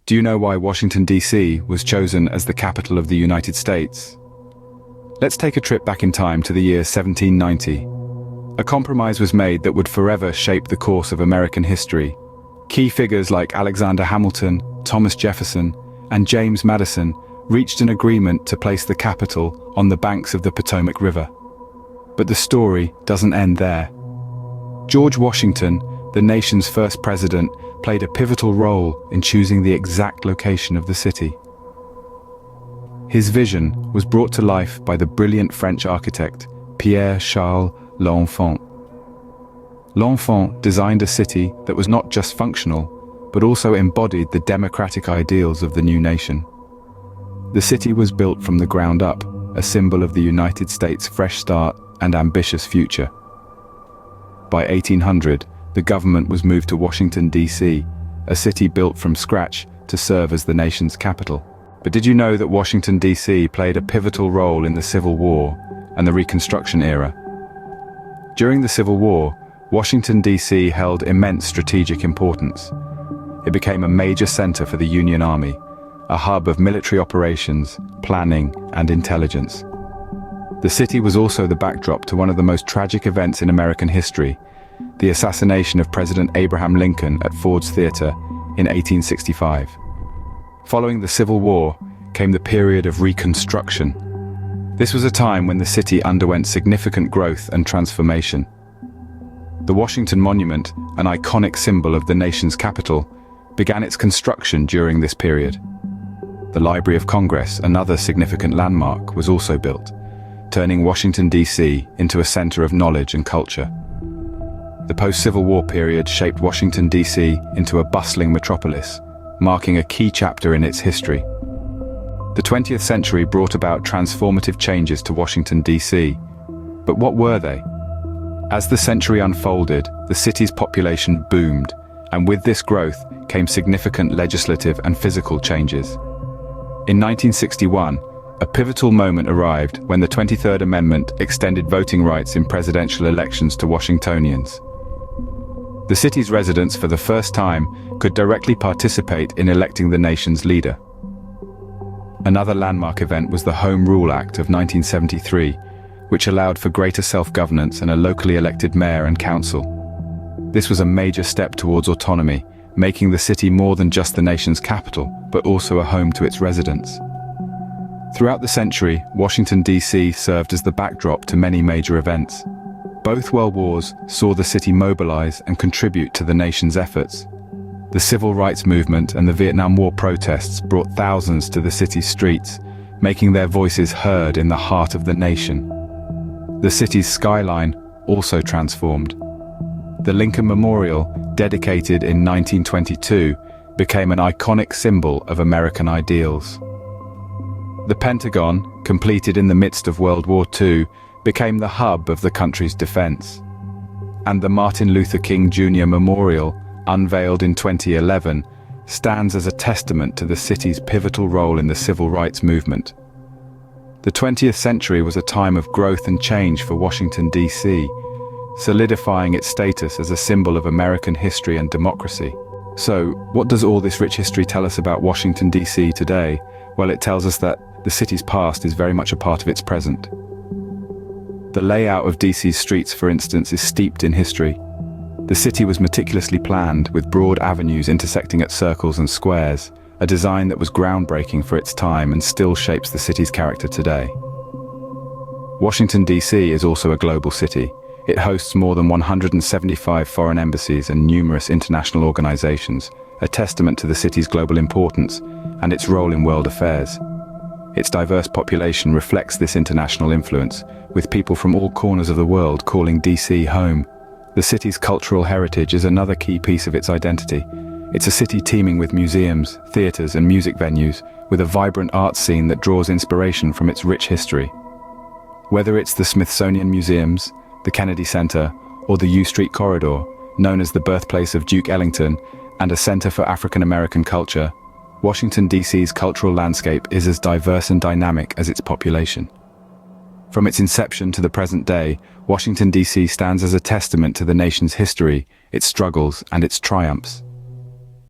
Do you know why Washington, D.C. was chosen as the capital of the United States? Let's take a trip back in time to the year 1790. A compromise was made that would forever shape the course of American history. Key figures like Alexander Hamilton, Thomas Jefferson, and James Madison reached an agreement to place the capital on the banks of the Potomac River. But the story doesn't end there. George Washington, the nation's first president, played a pivotal role in choosing the exact location of the city. His vision was brought to life by the brilliant French architect Pierre-Charles L'Enfant. L'Enfant designed a city that was not just functional, but also embodied the democratic ideals of the new nation. The city was built from the ground up, a symbol of the United States' fresh start and ambitious future. By 1800, the government was moved to Washington, D.C., a city built from scratch to serve as the nation's capital. But did you know that Washington, D.C. played a pivotal role in the Civil War and the Reconstruction era? During the Civil War, Washington, D.C. held immense strategic importance. It became a major center for the Union Army, a hub of military operations, planning, and intelligence. The city was also the backdrop to one of the most tragic events in American history, the assassination of President Abraham Lincoln at Ford's Theater in 1865. Following the Civil War came the period of Reconstruction. This was a time when the city underwent significant growth and transformation. The Washington Monument, an iconic symbol of the nation's capital, began its construction during this period. The Library of Congress, another significant landmark, was also built, turning Washington, D.C. into a center of knowledge and culture. The post-Civil War period shaped Washington, D.C. into a bustling metropolis, marking a key chapter in its history. The 20th century brought about transformative changes to Washington, D.C. But what were they? As the century unfolded, the city's population boomed, and with this growth came significant legislative and physical changes. In 1961, a pivotal moment arrived when the 23rd Amendment extended voting rights in presidential elections to Washingtonians. The city's residents, for the first time, could directly participate in electing the nation's leader. Another landmark event was the Home Rule Act of 1973, which allowed for greater self-governance and a locally elected mayor and council. This was a major step towards autonomy, making the city more than just the nation's capital, but also a home to its residents. Throughout the century, Washington, D.C. served as the backdrop to many major events. Both world wars saw the city mobilize and contribute to the nation's efforts. The Civil Rights Movement and the Vietnam War protests brought thousands to the city's streets, making their voices heard in the heart of the nation. The city's skyline also transformed. The Lincoln Memorial, dedicated in 1922, became an iconic symbol of American ideals. The Pentagon, completed in the midst of World War II, became the hub of the country's defense. And the Martin Luther King Jr. Memorial, unveiled in 2011, stands as a testament to the city's pivotal role in the civil rights movement. The 20th century was a time of growth and change for Washington, D.C., solidifying its status as a symbol of American history and democracy. So, what does all this rich history tell us about Washington, D.C. today? Well, it tells us that the city's past is very much a part of its present. The layout of D.C.'s streets, for instance, is steeped in history. The city was meticulously planned, with broad avenues intersecting at circles and squares, a design that was groundbreaking for its time and still shapes the city's character today. Washington, D.C. is also a global city. It hosts more than 175 foreign embassies and numerous international organizations, a testament to the city's global importance and its role in world affairs. Its diverse population reflects this international influence, with people from all corners of the world calling D.C. home. The city's cultural heritage is another key piece of its identity. It's a city teeming with museums, theaters, and music venues, with a vibrant art scene that draws inspiration from its rich history. Whether it's the Smithsonian Museums, the Kennedy Center, or the U Street Corridor, known as the birthplace of Duke Ellington and a center for African American culture, Washington, D.C.'s cultural landscape is as diverse and dynamic as its population. From its inception to the present day, Washington, D.C. stands as a testament to the nation's history, its struggles, and its triumphs.